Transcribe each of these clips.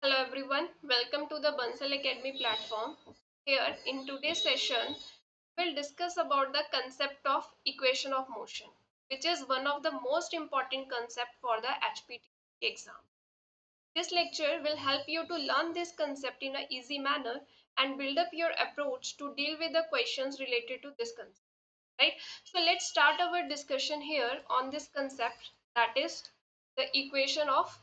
Hello everyone, welcome to the Bansal Academy platform. Here in today's session, we'll discuss about the concept of equation of motion, which is one of the most important concept for the HPT exam. This lecture will help you to learn this concept in an easy manner and build up your approach to deal with the questions related to this concept, right? So let's start our discussion here on this concept, that is the equation of.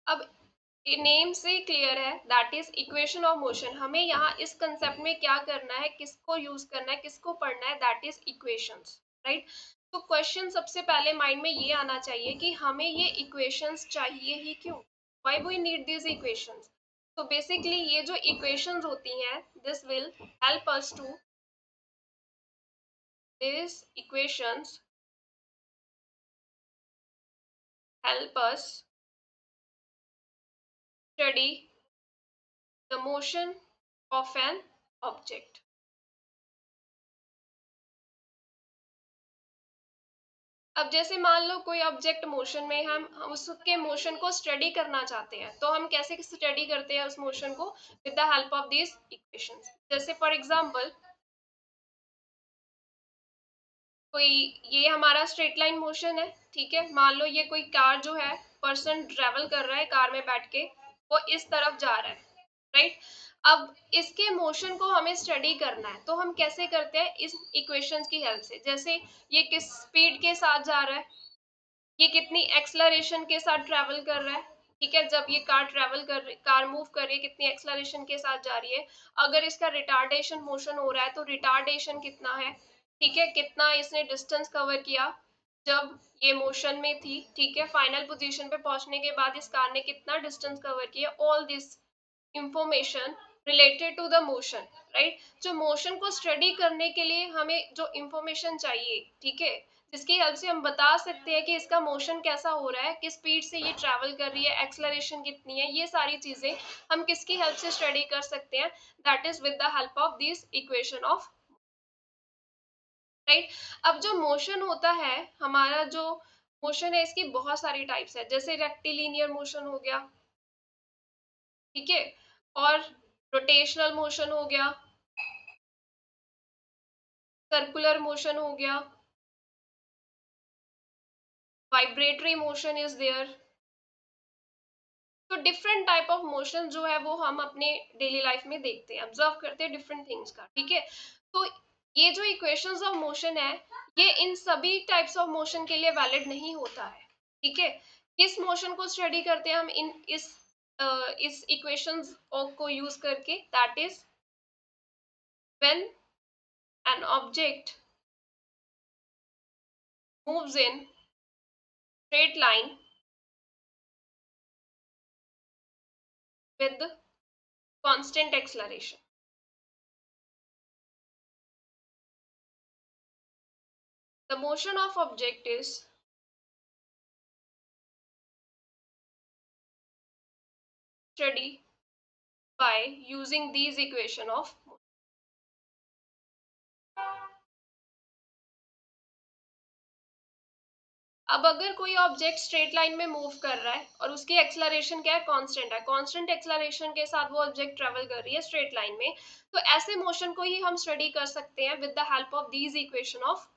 अब name से clear है, that is equation of motion. हमें यहाँ इस concept में क्या करना है, किसको यूज करना है, किसको पढ़ना है, दैट इज इक्वेशंस, राइट। तो क्वेश्चन सबसे पहले माइंड में ये आना चाहिए कि हमें ये इक्वेशंस चाहिए ही क्यों, why we need this equations. तो बेसिकली ये जो इक्वेशंस होती हैं, this will help us to this equations help us study the motion of an object। अब जैसे मान लो कोई ऑब्जेक्ट मोशन में, हम उसके मोशन को स्टडी करना चाहते हैं, तो हम कैसे स्टडी करते हैं उस मोशन को, with the help of this equations. जैसे फॉर एग्जांपल कोई, ये हमारा स्ट्रेट लाइन मोशन है, ठीक है। मान लो ये कोई कार जो है, पर्सन ट्रेवल कर रहा है कार में बैठ के, वो इस तरफ जा रहा है, राइट। अब इसके मोशन को हमें स्टडी करना है, तो हम कैसे करते हैं, इस इक्वेशंस की हेल्प से। जैसे ये किस स्पीड के साथ जा रहा है, ये कितनी एक्सलरेशन के साथ ट्रैवल कर रहा है, ठीक है। जब ये कार मूव कर रही है, कितनी एक्सलरेशन के साथ जा रही है। अगर इसका रिटार्डेशन मोशन हो रहा है तो रिटार्डेशन कितना है, ठीक है, कितना इसने डिस्टेंस कवर किया जब ये मोशन में थी, ठीक है। फाइनल पोजीशन पे पहुंचने के बाद इस कार ने कितना डिस्टेंस कवर किया, all this information related to the motion, right. जो मोशन को स्टडी करने के लिए हमें जो इंफॉर्मेशन चाहिए, ठीक है, जिसकी हेल्प से हम बता सकते हैं कि इसका मोशन कैसा हो रहा है, किस स्पीड से ये ट्रैवल कर रही है, एक्सलरेशन कितनी है, ये सारी चीजें हम किसकी हेल्प से स्टडी कर सकते हैं, that is with the help of this equation of, right. अब जो मोशन होता है, हमारा जो मोशन है, इसकी बहुत सारी टाइप्स है। जैसे रेक्टिलिनियर मोशन हो गया, ठीक है, और रोटेशनल मोशन हो गया, सर्कुलर मोशन हो गया, वाइब्रेटरी मोशन इज देयर। तो डिफरेंट टाइप ऑफ मोशन जो है वो हम अपने डेली लाइफ में देखते हैं, ऑब्जर्व करते हैं डिफरेंट थिंग्स का, ठीक है। तो ये जो इक्वेशंस ऑफ मोशन है, ये इन सभी टाइप्स ऑफ मोशन के लिए वैलिड नहीं होता है, ठीक है। किस मोशन को स्टडी करते हैं हम इस इक्वेशंस को यूज करके, that is when an object moves in straight line with constant acceleration। The motion of object is studied by using these equation of motion। अब अगर कोई ऑब्जेक्ट स्ट्रेट लाइन में मूव कर रहा है और उसकी एक्सलरेशन क्या है, कांस्टेंट है, कांस्टेंट एक्सलरेशन के साथ वो ऑब्जेक्ट ट्रेवल कर रही है स्ट्रेट लाइन में, तो ऐसे मोशन को ही हम स्टडी कर सकते हैं with the help of these equation of,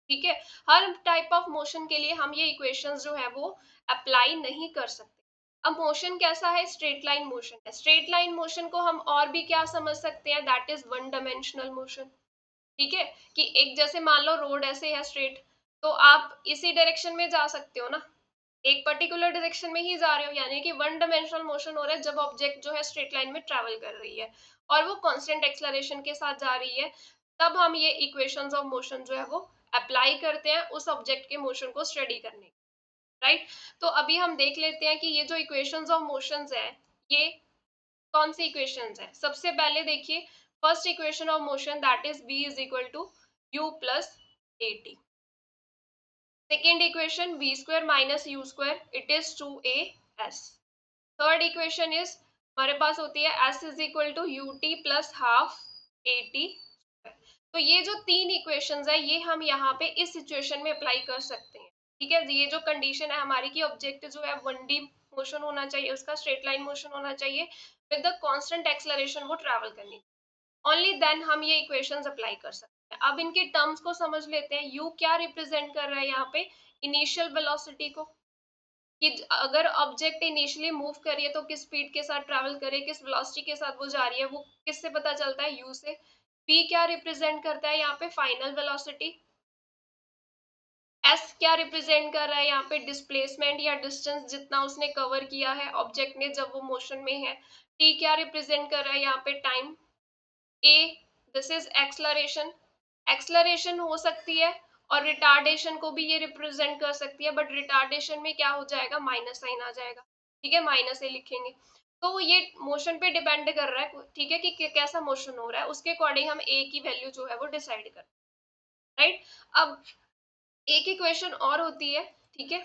ठीक है। हर टाइप ऑफ मोशन के लिए हम ये इक्वेशंस जो है वो अप्लाई नहीं कर सकते। अब मोशन कैसा है, स्ट्रेट लाइन मोशन है। स्ट्रेट लाइन मोशन को हम और भी क्या समझ सकते हैं, that is one dimensional motion, ठीक है। कि एक जैसे मान लो रोड ऐसे है स्ट्रेट, तो आप इसी डायरेक्शन में जा सकते हो ना, एक पर्टिकुलर डायरेक्शन में ही जा रहे हो, यानी कि वन डायमेंशनल मोशन हो रहा है जब ऑब्जेक्ट जो है स्ट्रेट लाइन में ट्रैवल कर रही है और वो कांस्टेंट एक्सलरेशन के साथ जा रही है, तब हम ये इक्वेशंस ऑफ मोशन जो है वो अप्लाई करते हैं उस ऑब्जेक्ट के मोशन को स्टडी करने, राइट। तो अभी हम देख लेते हैं कि ये जो इक्वेशंस ऑफ मोशंस है, ये कौन सी इक्वेशंस है। सबसे पहले देखिए, first equation of motion, that is b is equal to u plus A T. Second equation v square minus you square, it is 2as। Third equation is हमारे पास होती है s is equal to U T plus half A T. तो ये जो तीन equations है ये हम यहाँ पे इस सिचुएशन में अप्लाई कर सकते हैं, ठीक है। ये जो कंडीशन है हमारी की ऑब्जेक्ट जो है 1D मोशन होना चाहिए, उसका स्ट्रेट लाइन मोशन होना चाहिए विद द कांस्टेंट एक्सेलरेशन वो ट्रैवल करनी, ओनली देन हम ये इक्वेशंस अप्लाई कर सकते हैं। अब इनके टर्म्स को समझ लेते हैं। यू क्या रिप्रेजेंट कर रहा है यहाँ पे, इनिशियल वेलोसिटी को, कि अगर ऑब्जेक्ट इनिशियली मूव करिए तो किस स्पीड के साथ ट्रैवल करे, किस वेलोसिटी के साथ वो जा रही है, वो किससे पता चलता है, यू से। पी क्या रिप्रेजेंट करता है यहाँ पे, फाइनल वेलोसिटी। एस क्या रिप्रेजेंट कर रहा है यहाँ पे, डिस्प्लेसमेंट या डिस्टेंस जितना उसने कवर किया है ऑब्जेक्ट ने जब वो मोशन में है। टी क्या रिप्रेजेंट कर रहा है यहाँ पे, time. A, this is acceleration. Acceleration हो सकती है और रिटार्डेशन को भी ये रिप्रेजेंट कर सकती है, बट रिटार्डेशन में क्या हो जाएगा, माइनस साइन आ जाएगा, ठीक है, माइनस ए लिखेंगे। तो ये मोशन पे डिपेंड कर रहा है, ठीक है, कि कैसा मोशन हो रहा है, उसके अकॉर्डिंग हम ए की वैल्यू जो है वो डिसाइड कर, राइट। अब एक इक्वेशन और होती है, ठीक है,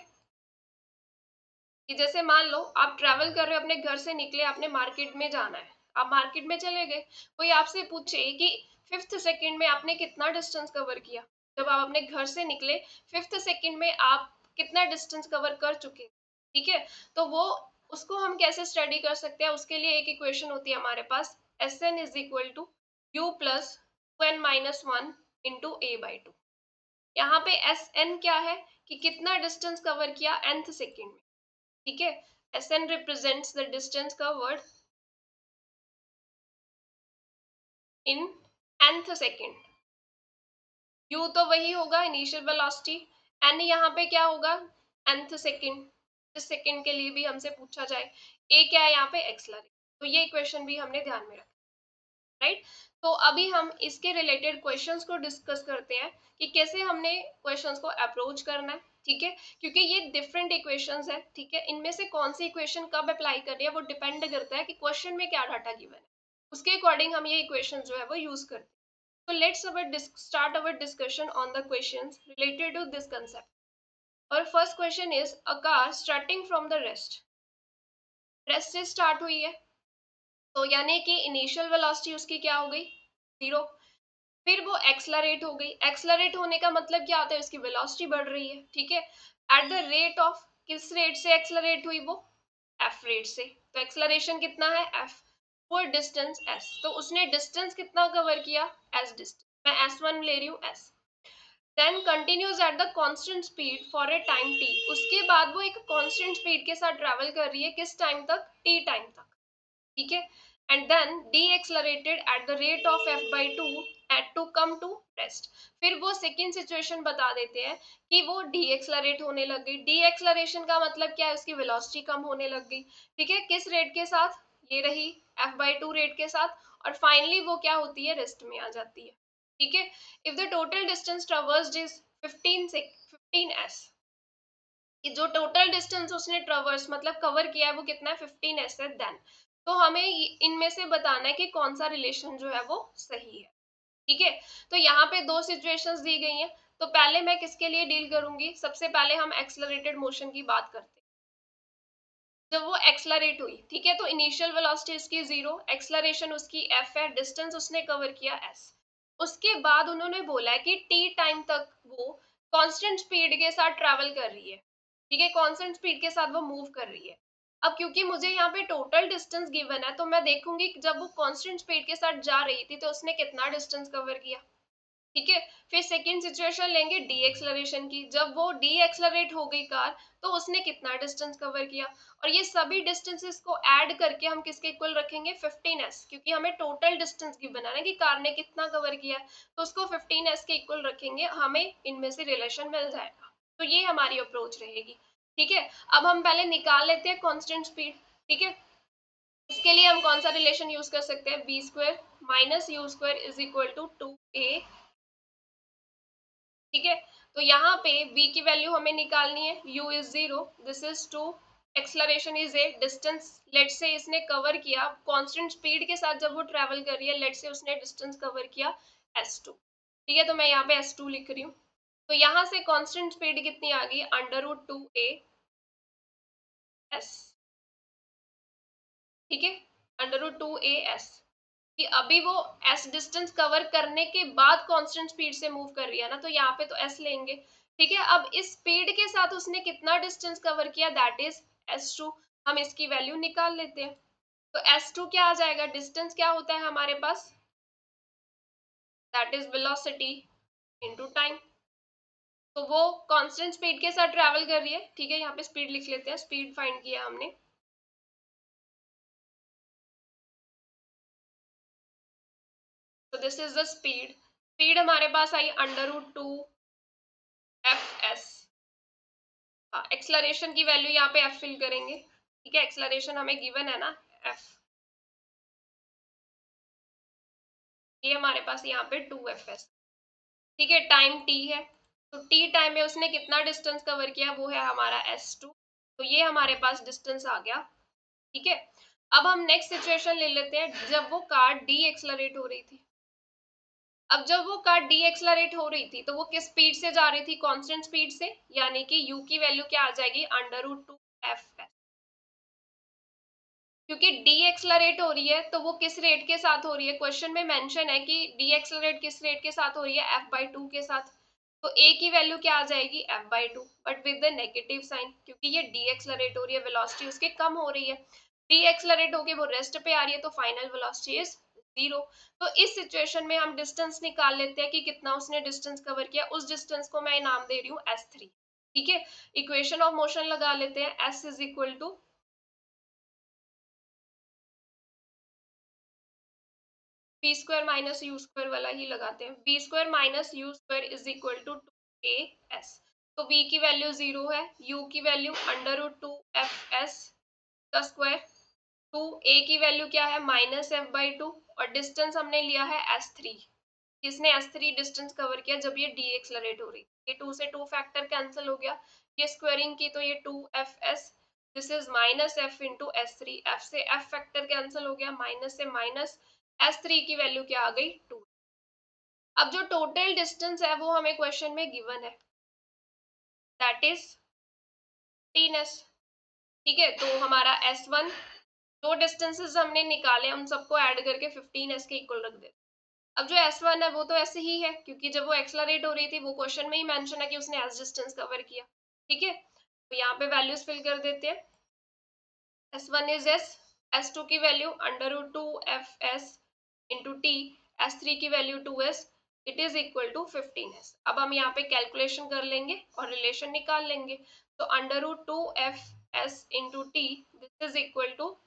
कि जैसे मान लो आप ट्रैवल कर रहे हो, अपने घर से निकले, आपने मार्केट में जाना है, आप मार्केट में चले गए, कोई आपसे पूछे कि फिफ्थ सेकंड में आपने कितना डिस्टेंस कवर किया, जब आप अपने घर से निकले फिफ्थ सेकंड में आप कितना डिस्टेंस कवर कर चुके, ठीक है। तो वो उसको हम कैसे स्टडी कर सकते हैं, उसके लिए एक इक्वेशन होती है हमारे पास, S N is equal to you plus n minus one into a by two. यहाँ पे एस एन क्या है, कि कितना डिस्टेंस कवर किया nth सेकेंड में, ठीक है। S N represents the distance covered in nth second. U तो वही होगा इनिशियल वेलोसिटी, एन यहाँ पे क्या होगा, nth सेकेंड, जिस सेकेंड के लिए भी हमसे पूछा जाए। ए क्या है यहाँ पे, एक्सलरेशन। तो ये इक्वेशन भी हमने ध्यान में रखा, राइट। तो अभी हम इसके रिलेटेड क्वेश्चंस को डिस्कस करते हैं कि कैसे हमने क्वेश्चंस को अप्रोच करना है, ठीक है, क्योंकि ये डिफरेंट इक्वेशंस है, ठीक है। इनमें से कौन सी इक्वेशन कब अप्लाई कर रही है वो डिपेंड करता है कि क्वेश्चन में क्या डाटा गिवन है, उसके अकॉर्डिंग हम ये इक्वेशन जो है वो यूज करते हैं। So let's start our discussion on the questions related to this concept. Our first question is a car starting from the rest. Rest से start हुई है, तो यानी कि इनिशियल वेलोसिटी उसकी क्या हो गई, जीरो। फिर वो एक्सलरेट हो गई, एक्सलरेट होने का मतलब क्या होता है, उसकी वेलोसिटी बढ़ रही है, ठीक है। एट द रेट ऑफ, किस रेट से एक्सलरेट हुई वो, एफ रेट से। तो एक्सलरेशन कितना है, एफ। वो डिस्टेंस एस, तो उसने डिस्टेंस कितना कवर किया, एस डिस्टेंस, मैं S1 ले रही हूँ, S. Then continues at the constant speed for a time T, उसके बाद वो एक कांस्टेंट स्पीड के साथ ट्रैवल कर रही है, किस टाइम तक, टी टाइम तक, ठीक है। And then decelerated at the rate of F by two at to come to rest. फिर वो सेकेंड सिचुएशन बता देते हैं कि वो डी एक्सलरेट होने लग गई। डी एक्सलरेशन का मतलब क्या है, उसकी वेलोसिटी कम होने लग गई, ठीक है, किस रेट के साथ, ये रही एफ बाई टू रेट के साथ, और फाइनली वो क्या होती है, रेस्ट में आ जाती है, ठीक है। If the total distance traversed is 15 S, जो टोटल डिस्टेंस उसने ट्रेवर्स मतलब कवर किया है वो कितना है, 15 एस है, देन तो हमें इनमें से बताना है कि कौन सा रिलेशन जो है वो सही है, ठीक है। तो यहाँ पे दो सिचुएशंस दी गई हैं, तो पहले मैं किसके लिए डील करूंगी, सबसे पहले हम एक्सलरेटेड मोशन की बात करते हैं। जब वो एक्सलरेट हुई, ठीक है, तो इनिशियल वेलोसिटी उसकी जीरो, एक्सलरेशन उसकी एफ है, डिस्टेंस उसने कवर किया एस। उसके बाद उन्होंने बोला है कि टी टाइम तक वो कांस्टेंट स्पीड के साथ ट्रैवल कर रही है, ठीक है, कांस्टेंट स्पीड के साथ वो मूव कर रही है। अब क्योंकि मुझे यहाँ पे टोटल डिस्टेंस गिवन है, तो मैं देखूंगी कि जब वो कांस्टेंट स्पीड के साथ जा रही थी तो उसने कितना डिस्टेंस कवर किया, ठीक है। फिर सेकेंड सिचुएशन लेंगे डी एक्सलरेशन की, जब वो डी एक्सलरेट हो गई कार तो उसने कितना डिस्टेंस कवर किया, और ये सभी डिस्टेंसेस को ऐड करके हम किसके इक्वल रखेंगे, 15s, क्योंकि हमें टोटल डिस्टेंस की बनाना है कि कार ने कितना कवर किया है, तो उसको 15s के इक्वल रखेंगे, हमें इनमें से रिलेशन मिल जाएगा। तो ये हमारी अप्रोच रहेगी, ठीक है। अब हम पहले निकाल लेते हैं कांस्टेंट स्पीड, ठीक है। उसके लिए हम कौन सा रिलेशन यूज कर सकते हैं, B square minus you square is equal to 2a, ठीक है। तो यहाँ पे v की वैल्यू हमें निकालनी है, u is zero, this is two, acceleration is A, distance let से इसने कवर किया कांस्टेंट स्पीड के साथ, जब वो ट्रेवल कर रही है लेट से उसने डिस्टेंस कवर किया s2, ठीक है। तो मैं यहाँ पे s2 लिख रही हूँ। तो यहाँ से कांस्टेंट स्पीड कितनी आ गई, अंडर रूट 2a s, ठीक है, अंडर रूट 2a s। कि अभी वो s डिस्टेंस कवर करने के बाद कांस्टेंट स्पीड से मूव कर रही है ना, तो यहाँ पे तो s लेंगे। ठीक है, अब इस स्पीड के साथ उसने कितना डिस्टेंस कवर किया, दैट इज s2। हम इसकी वैल्यू निकाल लेते हैं। तो s2 क्या आ जाएगा, डिस्टेंस क्या होता है हमारे पास, that is velocity into time. तो वो कांस्टेंट स्पीड के साथ ट्रैवल कर रही है। ठीक है, यहाँ पे स्पीड लिख लेते हैं, स्पीड फाइंड किया हमने। तो this is the speed. Speed हमारे पास आई √2 fs। हाँ, एक्सलरेशन की वैल्यू यहाँ पे f फिल करेंगे। ठीक है, एक्सलरेशन हमें गिवन है ना, f, ये हमारे पास यहाँ पे 2fs। ठीक है, टाइम t है, तो t टाइम में उसने कितना डिस्टेंस कवर किया, वो है हमारा s2। तो ये हमारे पास डिस्टेंस आ गया। ठीक है, अब हम नेक्स्ट सिचुएशन ले लेते हैं, जब वो कार डी एक्सलरेट हो रही थी। अब जब वो कार डी एक्सलरेट हो रही थी तो वो किस स्पीड से जा रही थी, कांस्टेंट स्पीड से, यानी कि u की वैल्यू क्या आ जाएगी, √2 f। क्योंकि डी एक्सलरेट हो रही है तो वो किस रेट के साथ हो रही है, क्वेश्चन में मेंशन है कि डी एक्सलरेट किस रेट के साथ हो रही है, f/2 के साथ। तो a की वैल्यू क्या आ जाएगी, f/2, but with the negative sign, क्योंकि ये डी एक्सलरेट हो रही है, वेलोसिटी उसके कम हो रही है। डी एक्सलरेट होके वो रेस्ट पे आ रही है, तो फाइनल वेलोसिटी इज 0। तो इस सिचुएशन में हम डिस्टेंस निकाल लेते हैं कि कितना उसने डिस्टेंस कवर किया। उस डिस्टेंस को मैं नाम दे रही हूँ s3। ठीक है, इक्वेशन ऑफ मोशन लगा लेते हैं, s is equal to B square minus you square वाला ही लगाते हैं। B square minus you square is equal to 2as। तो v की वैल्यू 0 है, u की वैल्यू √2fs का स्क्वायर, 2a की वैल्यू क्या है, -f/2, और डिस्टेंस हमने लिया है s3। इसने s3 डिस्टेंस कवर किया जब ये डी एक्सलरेट हो रही। ये 2 से 2 फैक्टर कैंसिल हो गया, ये स्क्वायरिंग की तो ये 2fs, this is -f into s3, f से f फैक्टर कैंसिल हो गया, माइनस से माइनस, s3 की वैल्यू क्या आ गई, 2। अब जो टोटल डिस्टेंस है वो हमें क्वेश्चन में गिवन है, दैट इज 15s। ठीक है, तो हमारा s1, जो डिस्टेंसेस हमने निकाले उन सबको ऐड करके 15s के इक्वल रख दे। अब जो S1 है वो तो ऐसे ही है, क्योंकि जब वो एक्सलरेट हो रही थी वो क्वेश्चन में ही मेंशन है कि उसने S डिस्टेंस कवर किया। ठीक है, तो यहाँ पे वैल्यूज फिल कर देते हैं। S1 इज S, S2 की value √2fs into T, S3 की value 2s, it is equal to 15s। अब हम यहाँ पे कैलकुलेशन कर लेंगे और रिलेशन निकाल लेंगे। तो √2fs into T, this is equal to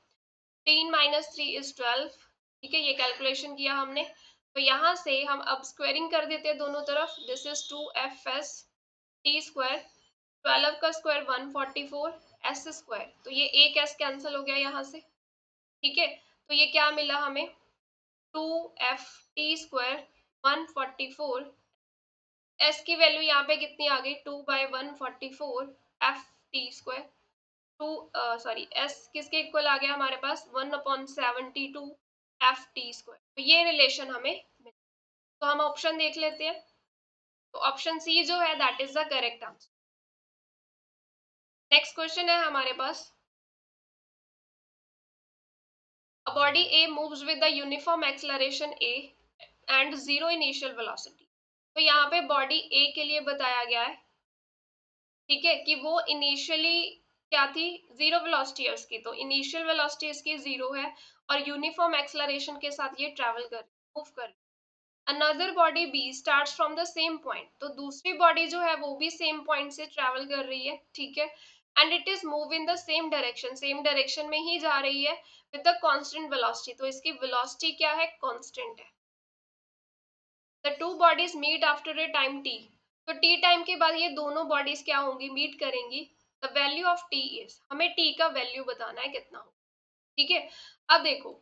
15 minus 3 is 12। ठीक है, ये कैलकुलेशन किया हमने। तो यहाँ से हम अब स्क्वायरिंग कर देते हैं दोनों तरफ, this is 2fs T square, 12 का स्क्वायर 144 एस स्क्वायर, तो ये एक एस कैंसिल हो गया यहाँ से। ठीक है, तो ये क्या मिला हमें, 2f टी स्क्वायर 144, एस की वैल्यू यहाँ पे कितनी आ गई, 2/144 F T square, two sorry S किसके इक्वल आ गया हमारे पास, 1/72 एफ टी स्क्वायर। तो ये रिलेशन हमें मिला। तो हम ऑप्शन देख लेते हैं। तो ऑप्शन सी जो है that is the correct answer. Next question है हमारे पास, a body A moves with the uniform acceleration A and zero initial velocity। तो यहाँ पे बॉडी A के लिए बताया गया है, ठीक है, कि वो इनिशियली क्या थी, जीरो वेलोसिटी है उसकी, तो इनिशियल वेलोसिटी इसकी 0 है और यूनिफॉर्म एक्सलरेशन के साथ ये ट्रैवल कर मूव कर। Another body B starts from the same point, तो दूसरी बॉडी जो है वो भी सेम पॉइंट से ट्रैवल कर रही है। ठीक है, and it is move in the same direction में ही जा रही है विद द कांस्टेंट वेलोसिटी। तो इसकी वेलोसिटी क्या है, कांस्टेंट है। The two bodies meet after a time T, तो टी टाइम के बाद ये दोनों बॉडीज क्या होंगी, मीट करेंगी। The value of T is, हमें टी का वैल्यू बताना है कितना हो। ठीक है, अब देखो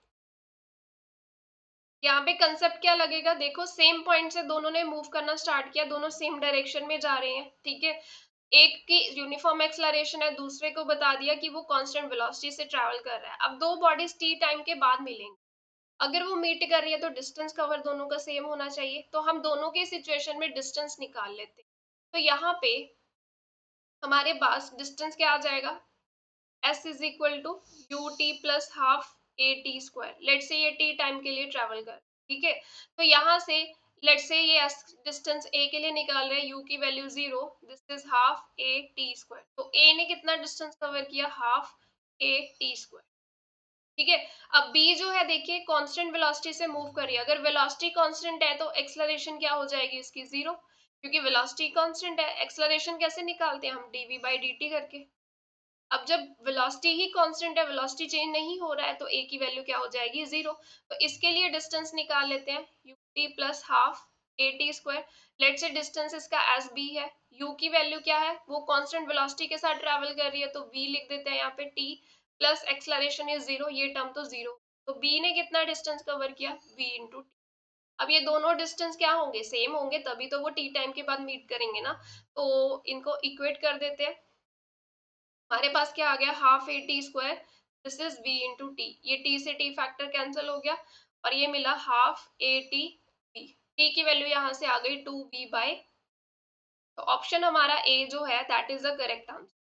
यहाँ पे कंसेप्ट क्या लगेगा, देखो सेम पॉइंट से दोनों ने मूव करना स्टार्ट किया, दोनों सेम डायरेक्शन में जा रहे हैं। ठीक है, एक की यूनिफॉर्म एक्सलरेशन है, दूसरे को बता दिया कि वो कांस्टेंट वेलोसिटी से ट्रैवल कर रहा है। अब दो बॉडीज टी टाइम के बाद मिलेंगी, अगर वो मीट कर रही है तो डिस्टेंस कवर दोनों का सेम होना चाहिए। तो हम दोनों के सिचुएशन में डिस्टेंस निकाल लेते हैं। तो यहाँ पे हमारे पास डिस्टेंस क्या आ जाएगा, s is equal to U T plus half A T square. Let से ये टी टाइम के लिए ट्रेवल कर, ठीक है। तो यहाँ से लेट से ये डिस्टेंस ए के लिए निकाल रहे हैं, यू की value 0, this is half A T square. तो ए ने कितना डिस्टेंस कवर किया, हाफ ए टी स्क्वायर, ठीक है। अब बी जो है देखिए कांस्टेंट वेलोसिटी से मूव कर रही है, अगर वेलोसिटी कांस्टेंट है तो एक्सेलरेशन क्या हो जाएगी इसकी, 0, क्योंकि वेलोसिटी कांस्टेंट है। एक्सेलरेशन कैसे निकालते हैं हम, डीवी बाई डी करके। अब जब वेलोसिटी ही कांस्टेंट है, वेलोसिटी चेंज नहीं हो रहा है, तो ए की वैल्यू क्या हो जाएगी, 0। तो इसके लिए डिस्टेंस निकाल लेते हैं, U T plus half A T square. Let से डिस्टेंस इसका एस बी है, यू की वैल्यू क्या है, वो कांस्टेंट वेलोसिटी के साथ ट्रेवल कर रही है, तो वी लिख देते हैं यहाँ पे, टी प्लस एक्सेलरेशन इज 0, ये टर्म तो 0। तो बी ने कितना डिस्टेंस कवर किया, वी इंटू टी। अब ये दोनों डिस्टेंस क्या होंगे, सेम होंगे, तभी तो वो टी टाइम के बाद मीट करेंगे ना। तो इनको इक्वेट कर देते हैं। हमारे पास क्या आ गया, half A T square, this is B into T, ये टी से टी फैक्टर कैंसिल हो गया, और ये मिला हाफ ए टी बी। टी की वैल्यू यहाँ से आ गई 2b बाय, तो ऑप्शन हमारा ए जो है that is the correct answer.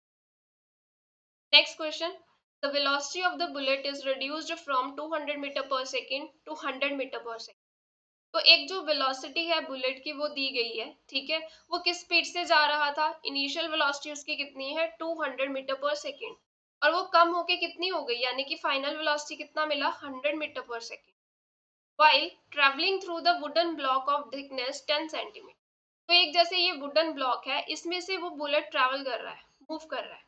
Next question, the velocity of the bullet is reduced from 200 metre per second to 100 metre per second. तो एक जो वेलोसिटी है बुलेट की वो दी गई है, ठीक है। वो किस स्पीड से जा रहा था, इनिशियल वेलोसिटी उसकी कितनी है, 200 मीटर पर सेकेंड, और वो कम होके कितनी हो गई, यानी कि फाइनल वेलोसिटी कितना मिला, 100 metre per second, while traveling through the wooden block of thickness 10 centimetre. तो एक जैसे ये वुडन ब्लॉक है, इसमें से वो बुलेट ट्रैवल कर रहा है, मूव कर रहा है।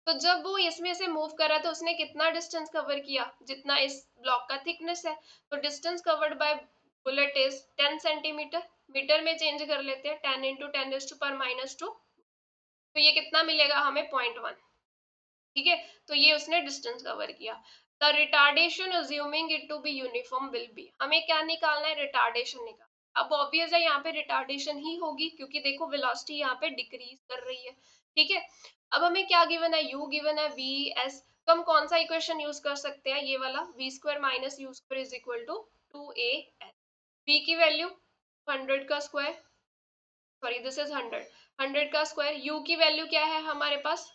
तो जब वो इसमें से मूव कर रहा है तो उसने कितना डिस्टेंस कवर किया, जितना इस ब्लॉक का थिकनेस है। तो distance covered by bullet is 10 centimetre, metre में चेंज कर लेते हैं, 10 इंटू 10⁻²। तो ये कितना मिलेगा हमें, 0.1, ठीक है। तो ये उसने डिस्टेंस कवर किया। The retardation assuming it to be uniform will be, हमें क्या निकालना है, रिटार्डेशन निकाल। अब ऑब्वियस है यहाँ पे रिटार्डेशन ही होगी, क्योंकि देखो वेलोसिटी यहाँ पे डिक्रीज कर रही है, ठीक है। अब हमें क्या गिवन है, u गिवन है, v s। तो हम कौन सा इक्वेशन यूज कर सकते हैं, ये वाला, v square minus you square is equal to 2a। v की वैल्यू 100 का स्क्वायर, सॉरी दिस इज 100, 100 का स्क्वायर, u की वैल्यू क्या है हमारे पास,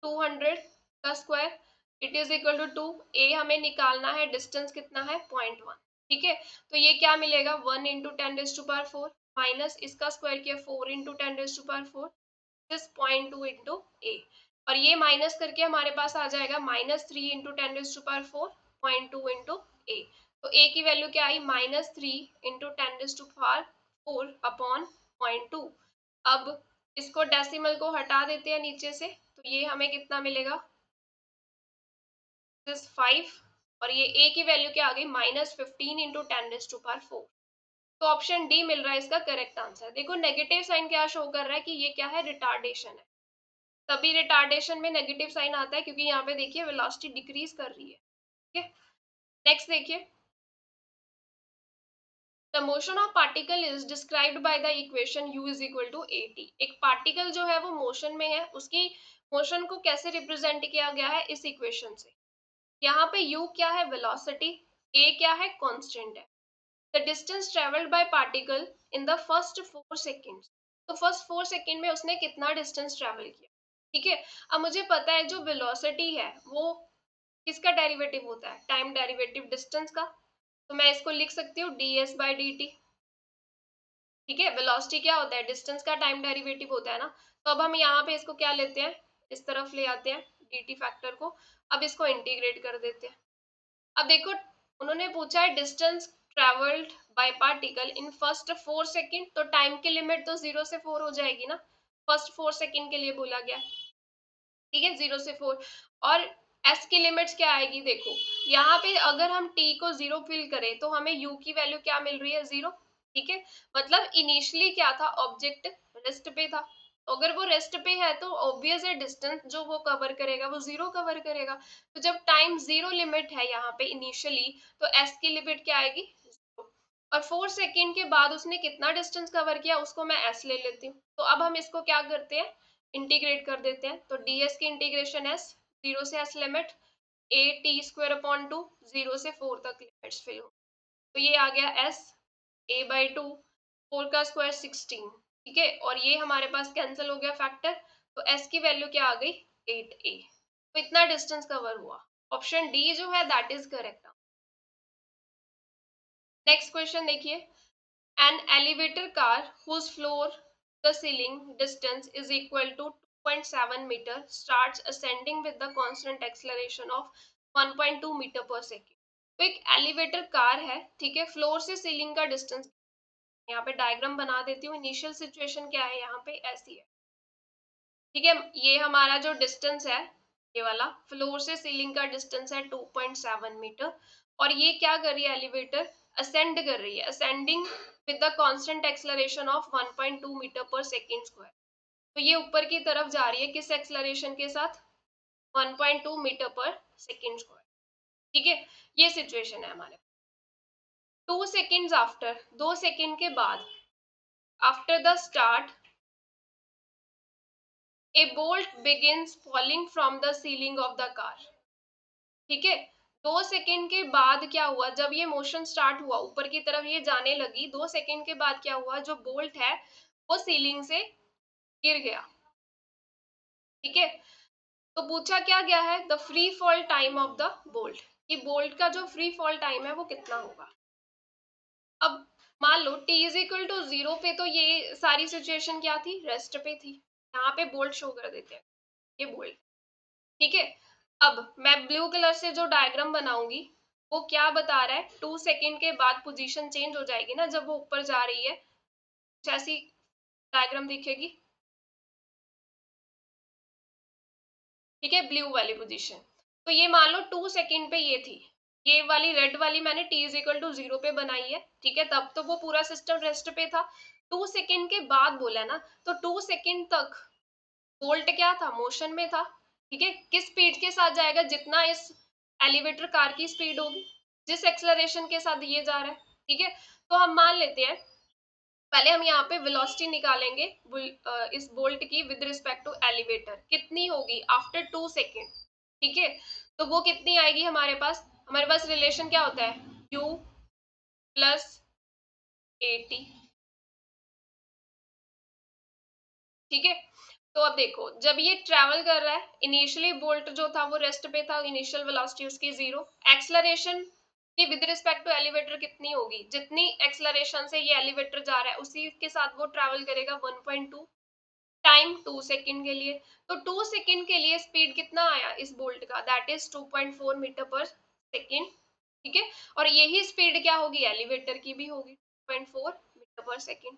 200 का square, it is equal to 2, A हमें निकालना है, डिस्टेंस कितना है, 0.1, ठीक है। तो ये क्या मिलेगा, 1 इंटू 10⁻⁴ माइनस इसका स्क्वायर किया 4 इंटू 10⁻⁴, दिस 0.2 इंटू ए, और ये माइनस करके हमारे पास आ जाएगा -3 इंटू 10⁻⁴, 0.2 इंटू ए। तो ए की वैल्यू क्या आई, -3 इंटू 10⁻⁴ अपॉन 0.2। अब इसको डेसिमल को हटा देते हैं नीचे से, तो ये हमें कितना मिलेगा, दिस 5, और ये ए की वैल्यू क्या आ गई, -15 इंटू 10⁻⁴। तो ऑप्शन डी मिल रहा है इसका करेक्ट आंसर। देखो नेगेटिव साइन क्या शो कर रहा है कि ये क्या है, रिटार्डेशन है। तभी रिटार्डेशन में नेगेटिव साइन आता है, क्योंकि यहाँ पे देखिए वेलोसिटी डिक्रीज कर रही है, ठीक है। नेक्स्ट देखिए, the motion of particle is described by the equation u is equal to A T. एक पार्टिकल जो है वो मोशन में है, उसकी मोशन को कैसे रिप्रेजेंट किया गया है, इस इक्वेशन से। यहाँ पे u क्या है, वेलोसिटी, a क्या है, कांस्टेंट है। The distance travelled by particle in the first 4 seconds. तो फर्स्ट 4 सेकेंड में उसने कितना डिस्टेंस ट्रेवल किया, ठीक है। अब मुझे पता है जो वेलोसिटी है वो किसका डेरिवेटिव होता है, टाइम डेरिवेटिव डिस्टेंस का। तो मैं इसको लिख सकती हूँ ds बाई डी टी, ठीक है। वेलोसिटी क्या होता है, डिस्टेंस का टाइम डेरिवेटिव होता है ना। तो अब हम यहाँ पे इसको क्या लेते हैं, इस तरफ ले आते हैं dt फैक्टर को। अब इसको इंटीग्रेट कर देते हैं। अब देखो उन्होंने पूछा है distance travelled by particle in first 4 second, तो टाइम की लिमिट तो 0 से 4 हो जाएगी ना, फर्स्ट 4 सेकेंड के लिए बोला गया, ठीक है, 0 से 4। और s की लिमिट्स क्या आएगी, देखो यहाँ पे अगर हम t को 0 फिल करें तो हमें u की वैल्यू क्या मिल रही है, 0, ठीक है। मतलब इनिशियली क्या था, ऑब्जेक्ट रेस्ट पे था, तो अगर वो रेस्ट पे है तो ऑब्वियस है डिस्टेंस जो वो कवर करेगा वो 0 कवर करेगा। तो जब टाइम 0 लिमिट है यहाँ पे इनिशियली, तो s की लिमिट क्या आएगी, 0। और 4 सेकेंड के बाद उसने कितना डिस्टेंस कवर किया, उसको मैं s ले लेती हूँ। तो अब हम इसको क्या करते हैं, इंटीग्रेट कर देते हैं। तो ds की इंटीग्रेशन s, 0 से s limit a t square upon 2, 0 से 4 तक लिमिट्स फिल हो। तो ये आ गया s a बाई 2, 4 का स्क्वायर 16, ठीक है। और ये हमारे पास कैंसिल हो गया फैक्टर, तो s की वैल्यू क्या आ गई, 8a। तो इतना डिस्टेंस कवर हुआ। ऑप्शन डी जो है that is correct. Next question देखिए, an elevator car whose floor the ceiling distance is equal to 2.7 metre starts ascending with the constant acceleration of 1.2 metre per second. तो एक elevator car है, ठीक है, floor से ceiling का distance, यहाँ पे डायग्राम बना देती हूँ। इनिशियल सिचुएशन क्या है यहाँ पे ऐसी है, ठीक है, ये हमारा जो डिस्टेंस है ये वाला फ्लोर से सीलिंग का डिस्टेंस है 2.7 मीटर, और ये क्या कर रही है एलिवेटर, असेंड कर रही है, ascending with the constant acceleration of 1.2 metre per second square. तो ये ऊपर की तरफ जा रही है किस एक्सेलरेशन के साथ, 1.2 मीटर पर सेकेंड स्क्वायर, ठीक है। ये सिचुएशन है हमारे। 2 सेकेंड्स आफ्टर, 2 सेकेंड के बाद, after the start a bolt begins falling from the ceiling of the car, ठीक है। 2 सेकेंड के बाद क्या हुआ, जब ये मोशन स्टार्ट हुआ ऊपर की तरफ ये जाने लगी, 2 सेकेंड के बाद क्या हुआ, जो बोल्ट है वो सीलिंग से गिर गया, ठीक है। तो पूछा क्या गया है, the free fall time of the bolt, कि बोल्ट का जो फ्री फॉल टाइम है वो कितना होगा। अब मान लो t इज इक्वल टू 0 पे, तो ये सारी सिचुएशन क्या थी, रेस्ट पे थी, यहाँ पे बोल्ट शो कर देते हैं, ये बोल्ट, ठीक है। अब मैं ब्लू कलर से जो डायग्राम बनाऊंगी वो क्या बता रहा है, 2 सेकेंड के बाद पोजीशन चेंज हो जाएगी ना, जब वो ऊपर जा रही है कुछ ऐसी डायग्राम दिखेगी, ठीक है, ब्लू वाली पोजीशन। तो ये मान लो 2 सेकेंड पे ये थी, ये वाली रेड वाली मैंने t इज इक्वल टू 0 पे बनाई है, ठीक है, तब तो वो पूरा सिस्टम रेस्ट पे था। 2 सेकेंड के बाद बोला ना, तो 2 सेकेंड तक वोल्ट क्या था, मोशन में था, ठीक है। किस स्पीड के साथ जाएगा, जितना इस एलिवेटर कार की स्पीड होगी, जिस एक्सेलरेशन के साथ ये जा रहा है, ठीक है। तो हम मान लेते हैं, पहले हम यहाँ पे वेलोसिटी निकालेंगे इस बोल्ट की विद रिस्पेक्ट टू एलिवेटर, कितनी होगी आफ्टर 2 सेकेंड, ठीक है। तो वो कितनी आएगी हमारे पास रिलेशन क्या होता है, u प्लस at, ठीक है। तो अब देखो, जब ये ट्रेवल कर रहा है, इनिशियली बोल्ट जो था वो रेस्ट पे था, इनिशियल वेलोसिटी उसकी 0, एक्सलरेशन की विद रिस्पेक्ट टू एलिवेटर कितनी होगी, जितनी एक्सलरेशन से ये एलिवेटर जा रहा है उसी के साथ वो ट्रेवल करेगा 1.2, टाइम 2 सेकेंड के लिए। तो 2 सेकेंड के लिए स्पीड कितना आया इस बोल्ट का, that is 2.4 metre per second, ठीक है। और यही स्पीड क्या होगी, एलिवेटर की भी होगी 2.4 मीटर पर सेकेंड,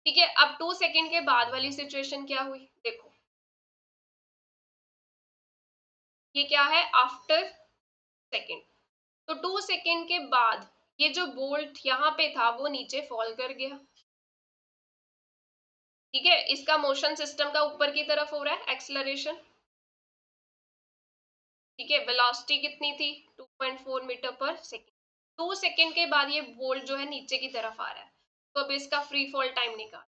ठीक है। अब 2 सेकेंड के बाद वाली सिचुएशन क्या हुई, देखो ये क्या है, आफ्टर सेकेंड। तो 2 सेकेंड के बाद ये जो बोल्ट यहाँ पे था वो नीचे फॉल कर गया, ठीक है। इसका मोशन सिस्टम का ऊपर की तरफ हो रहा है, एक्सलरेशन, ठीक है। वेलोसिटी कितनी थी, 2.4 मीटर पर सेकेंड। 2 सेकेंड के बाद ये बोल्ट जो है नीचे की तरफ आ रहा है, तो अब इसका फ्री फॉल टाइम निकाल,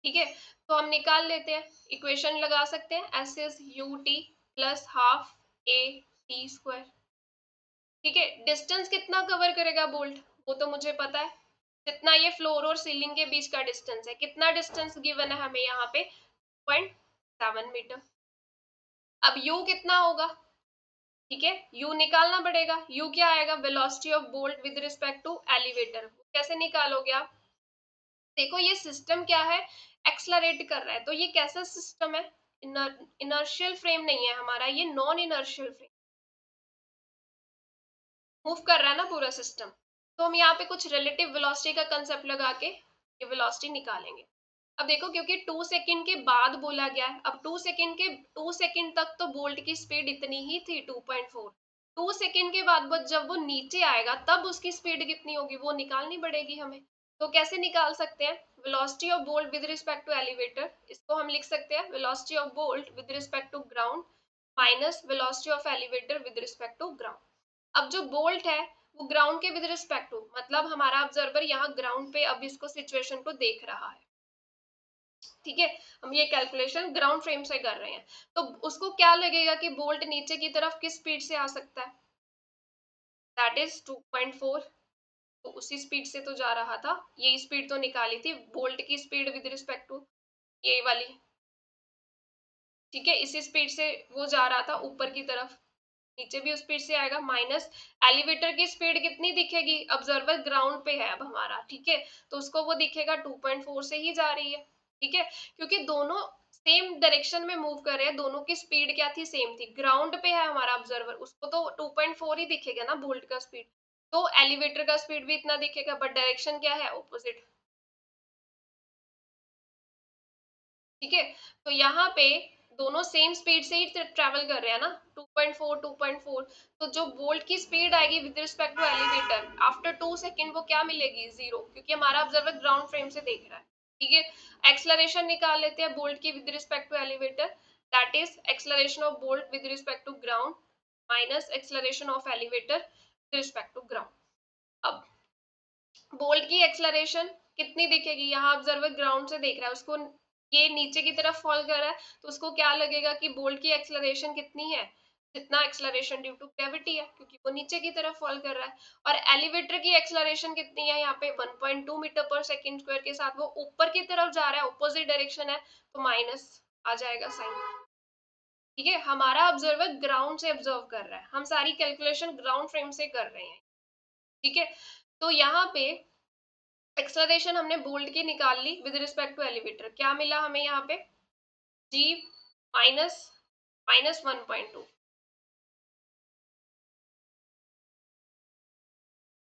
ठीक है। तो हम निकाल लेते हैं, इक्वेशन लगा सकते हैं, S is U T plus half A T square, ठीक है। डिस्टेंस कितना कवर करेगा बोल्ट, वो तो मुझे पता है, जितना ये फ्लोर और सीलिंग के बीच का डिस्टेंस है, कितना डिस्टेंस गिवन है हमें यहाँ पे, 0.7 मीटर। अब u कितना होगा, ठीक है, u निकालना पड़ेगा, u क्या आएगा, velocity of bolt with respect to elevator, कैसे निकालोगे आप, देखो ये सिस्टम क्या है, एक्सलरेट कर रहा है, तो ये कैसा सिस्टम है, इनर्शियल फ्रेम नहीं है हमारा, ये नॉन इनर्शियल फ्रेम, मूव कर रहा है ना पूरा सिस्टम। तो हम यहाँ पे कुछ रिलेटिव वेलोसिटी का कंसेप्ट लगा के ये वेलोसिटी निकालेंगे। अब देखो, क्योंकि 2 सेकेंड के बाद बोला गया है, अब 2 सेकेंड तक तो बोल्ट की स्पीड इतनी ही थी 2.4, 2 सेकेंड के बाद जब वो नीचे आएगा तब उसकी स्पीड कितनी होगी वो निकालनी पड़ेगी हमें। तो कैसे निकाल सकते हैं, velocity of bolt with respect to elevator, इसको हम लिख सकते हैं velocity of bolt with respect to ground minus velocity of elevator with respect to ground. अब जो बोल्ट है वो ग्राउंड के विद रिस्पेक्ट टू, मतलब हमारा ऑब्जर्वर यहाँ ग्राउंड पे अब इसको सिचुएशन को देख रहा है, ठीक है। हम ये कैलकुलेशन ग्राउंड फ्रेम से कर रहे हैं, तो उसको क्या लगेगा कि बोल्ट नीचे की तरफ किस स्पीड से आ सकता है, दैट इज 2.4, तो उसी स्पीड से तो जा रहा था, यही स्पीड तो निकाली थी बोल्ट की स्पीड विद रिस्पेक्ट टू ये वाली, ठीक है, इसी स्पीड से वो जा रहा था ऊपर की तरफ, नीचे भी उस स्पीड से आएगा, माइनस एलिवेटर की स्पीड कितनी दिखेगी, ऑब्जर्वर ग्राउंड पे है अब हमारा, ठीक है, तो उसको वो दिखेगा 2.4 से ही जा रही है, ठीक है, क्योंकि दोनों सेम डायरेक्शन में मूव कर रहे हैं, दोनों की स्पीड क्या थी, सेम थी, ग्राउंड पे है हमारा ऑब्जर्वर, उसको तो 2.4 ही दिखेगा ना बोल्ट का स्पीड, तो एलिवेटर का स्पीड भी इतना दिखेगा, बट डायरेक्शन क्या है, ऑपोजिट, ठीक है, तो यहाँ पे दोनों सेम स्पीड से ही ट्रेवल कर रहे हैं ना, 2.4 2.4, तो जो बोल्ट की स्पीड आएगी with respect to elevator after 2 second वो क्या मिलेगी, जीरो, क्योंकि हमारा ऑब्जर्वर ग्राउंड फ्रेम से देख रहा है, ठीक है। एक्सलरेशन निकाल लेते हैं बोल्ट की with respect to elevator, that is acceleration of bolt with respect to ground minus acceleration of elevator with respect to ground. अब बोल्ट की एक्सलरेशन कितनी दिखेगी, यहाँ ऑब्जर्वर ग्राउंड से देख रहा है, उसको ये नीचे की तरफ फॉल कर रहा है, तो उसको क्या लगेगा कि बोल्ट की एक्सलरेशन कितनी है, जितना एक्सलरेशन ड्यू टू ग्रेविटी है, क्योंकि वो नीचे की तरफ फॉल कर रहा है, और एलिवेटर की एक्सलरेशन कितनी है यहाँ पे 1.2 मीटर पर सेकेंड स्क्वायर के साथ, वो ऊपर की तरफ जा रहा है, ऑपोजिट डायरेक्शन है, तो माइनस आ जाएगा साइन, ठीक है, हमारा ऑब्जर्वर ग्राउंड से ऑब्जर्व कर रहा है, हम सारी कैलकुलेशन ग्राउंड फ्रेम से कर रहे हैं, ठीक है, तो यहाँ पे एक्सलरेशन हमने बोल्ट की निकाल ली विद रिस्पेक्ट टू एलिवेटर, क्या मिला हमें यहाँ पे, जी माइनस माइनस 1.2,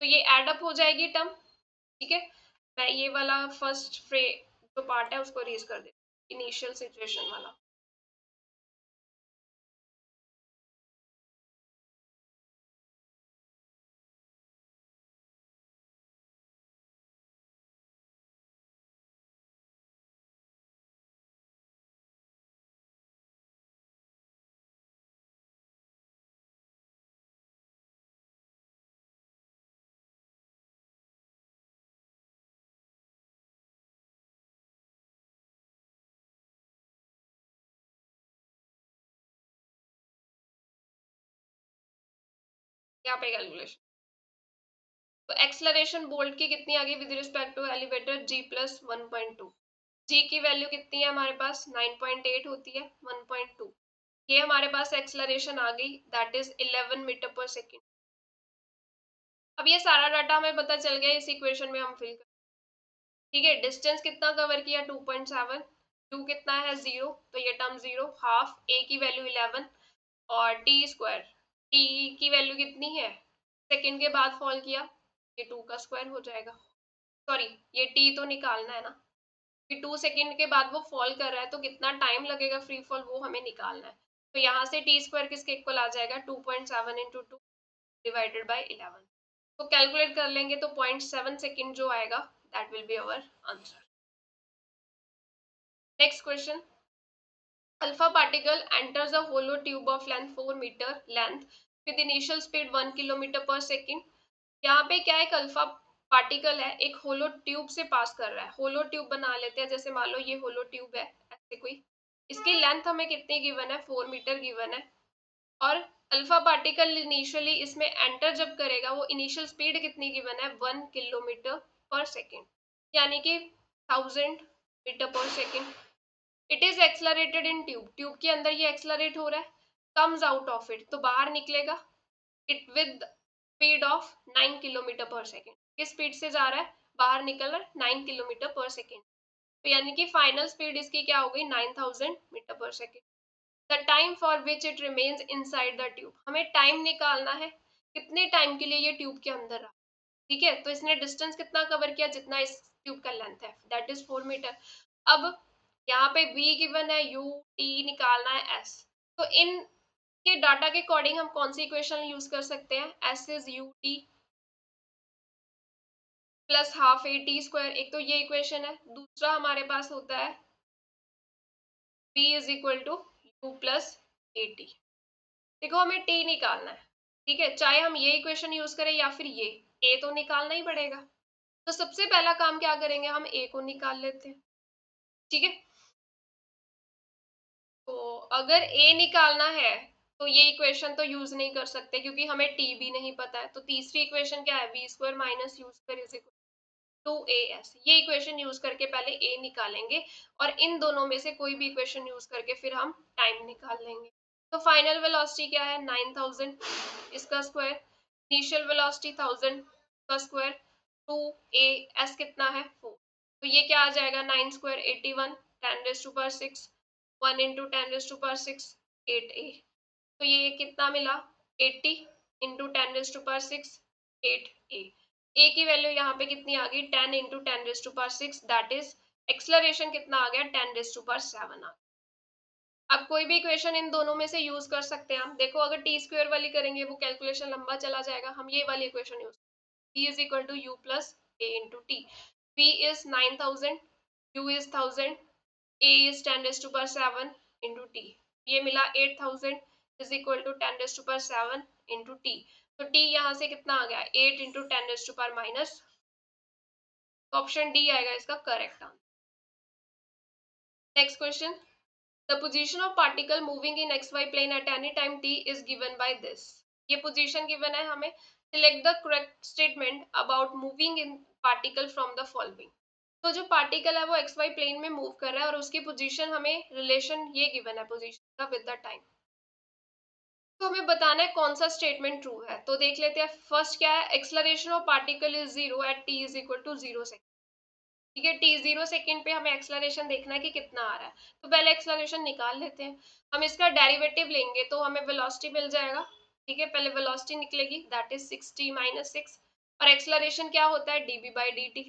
तो ये एड अप हो जाएगी टर्म, ठीक है, मैं ये वाला फर्स्ट फ्रे जो पार्ट है उसको रेज कर देती हूँ, इनिशियल सिचुएशन वाला, यहाँ पे कैलकुलेशन, तो एक्सलरेशन बोल्ट की कितनी आ गई with respect to elevator, G plus 1.2, G की वैल्यू कितनी है हमारे पास 9.8 होती है, 1.2, ये हमारे पास एक्सलरेशन आ गई that is 11 metre per second. अब ये सारा डाटा हमें पता चल गया, इस इक्वेशन में हम फिल कर, ठीक है, डिस्टेंस कितना कवर किया 2.7, यू कितना है 0, तो ये टर्म 0, हाफ ए की वैल्यू 11 और टी स्क्वायर, टी की वैल्यू कितनी है, सेकेंड के बाद फॉल किया, ये 2 का स्क्वायर हो जाएगा, सॉरी ये टी तो निकालना है ना, कि 2 सेकेंड के बाद वो फॉल कर रहा है तो कितना टाइम लगेगा फ्री फॉल वो हमें निकालना है, तो यहाँ से टी स्क्वायर किसके इक्वल आ जाएगा 2.7 इंटू 2 डिवाइडेड बाई 11, तो कैलकुलेट कर लेंगे तो 0.7 सेकेंड जो आएगा that will be our answer. Next question, alpha particle enters a hollow tube of length 4 meter length with initial speed 1 kilometer per second। यहाँ पे क्या एक अल्फा पार्टिकल है, एक होलो ट्यूब से पास कर रहा है, होलो ट्यूब बना लेते हैं, जैसे मान लो ये होलो ट्यूब है ऐसे कोई, इसकी लेंथ हमें कितनी गिवन है 4 मीटर गिवन है, और अल्फा पार्टिकल इनिशियली इसमें एंटर जब करेगा वो इनिशियल स्पीड कितनी गिवन है 1 किलोमीटर पर सेकेंड, यानी कि 1000 metre per second, it is accelerated in tube, tube के अंदर ये एक्सलरेट हो रहा है, कम्स आउट ऑफ इट तो बाहर निकलेगा, it with speed of 9 kilometre पर सेकेंड, किस स्पीड से जा रहा है, बाहर निकल रहा है 9 किलोमीटर पर सेकेंड, तो यानी कि फाइनल स्पीड इसकी क्या हो गई 9000 metre per second. The time for which it remains inside the tube, हमें टाइम निकालना है कितने टाइम के लिए ये ट्यूब के अंदर रहा, ठीक है, तो इसने डिस्टेंस कितना कवर किया जितना इस ट्यूब का लेंथ है दैट इज 4 मीटर। अब यहाँ पे v गिवन है, u t निकालना है s, तो इन के डाटा के अकॉर्डिंग हम कौन सी इक्वेशन यूज कर सकते हैं, s is u t plus half A T square, एक तो ये इक्वेशन है, दूसरा हमारे पास होता है v is equal to you plus A T, देखो हमें t निकालना है, ठीक है, चाहे हम ये इक्वेशन यूज करें या फिर ये, a तो निकालना ही पड़ेगा, तो सबसे पहला काम क्या करेंगे हम a को निकाल लेते हैं, ठीक है, तो अगर a निकालना है तो ये इक्वेशन तो यूज नहीं कर सकते क्योंकि हमें t भी नहीं पता है, तो तीसरी इक्वेशन क्या है v square minus you square is equal to A S, ये इक्वेशन यूज करके पहले a निकालेंगे और इन दोनों में से कोई भी इक्वेशन यूज करके फिर हम टाइम निकाल लेंगे। तो फाइनल वेलोसिटी क्या है 9000, इसका स्क्वायर, इनिशियल वेलोसिटी 1000 का स्क्वायर, 2a, s कितना है 4, तो ये क्या आ जाएगा 9 square 81, 10 raise to power 6, 1 into 10 raise to power 6, 8a, तो ये कितना मिला 80 into 10 raise to power 6, 8a, a की वैल्यू यहाँ पे कितनी आ गई 10 into 10 raise to power 6, that is acceleration कितना आ गया 10 रेज टू पावर 7 आ गया। अब कोई भी इक्वेशन इन दोनों में से यूज कर सकते हैं हम, देखो अगर टी स्क्वायर वाली करेंगे वो कैलकुलेशन लंबा चला जाएगा, हम ये वाली equation use, p is equal to you plus a into t, p is 9000, u is 1000, a is 10 raise to power 7 into T, ये मिला 8000 is equal to 10 raise to power 7 into t, तो t यहाँ से कितना आ गया 8 into 10 raise to power minus, तो option D आएगा इसका correct answer. Next question, the position of particle moving in xy plane at any time t is given by this, ये position given है हमें, select the correct statement about moving in particle from the following, तो जो particle है वो xy plane में move कर रहा है और उसकी पोजीशन हमें रिलेशन ये गिवन है पोजीशन का विद द टाइम, तो हमें बताना है कौन सा स्टेटमेंट ट्रू है, तो देख लेते हैं। फर्स्ट क्या है, acceleration of particle is 0 at t is equal to 0 second, ठीक है, t 0 सेकेंड पे हमें एक्सलरेशन देखना है कि कितना आ रहा है, तो पहले एक्सलरेशन निकाल लेते हैं, हम इसका डेरिवेटिव लेंगे तो हमें वेलोसिटी मिल जाएगा, ठीक है, पहले वेलोसिटी निकलेगी दैट इज 60 माइनस 6, और एक्सलरेशन क्या होता है dv बाई dt,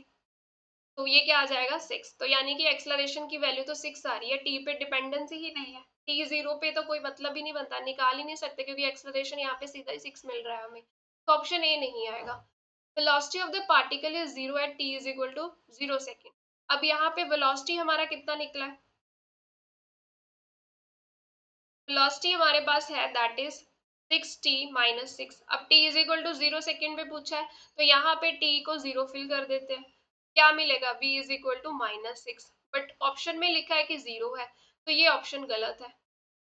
तो ये क्या आ जाएगा 6, तो यानी कि एक्सलरेशन की वैल्यू तो 6 आ रही है, t पे डिपेंडेंसी ही नहीं है, t 0 पे तो कोई मतलब ही नहीं बनता, निकाल ही नहीं सकते क्योंकि एक्सलरेशन यहाँ पे सीधा ही 6 मिल रहा है हमें, तो ऑप्शन ए नहीं आएगा। Velocity of the particle is 0 at t is equal to 0 second, अब यहाँ पे वेलोसिटी हमारा कितना निकला है, वेलोसिटी हमारे पास है दैट इज 6t माइनस 6, अब t is equal to 0 second पे पूछा है तो यहाँ पे t को 0 फिल कर देते हैं, क्या मिलेगा v is equal to minus 6, but option में लिखा है कि 0 है, तो ये ऑप्शन गलत है,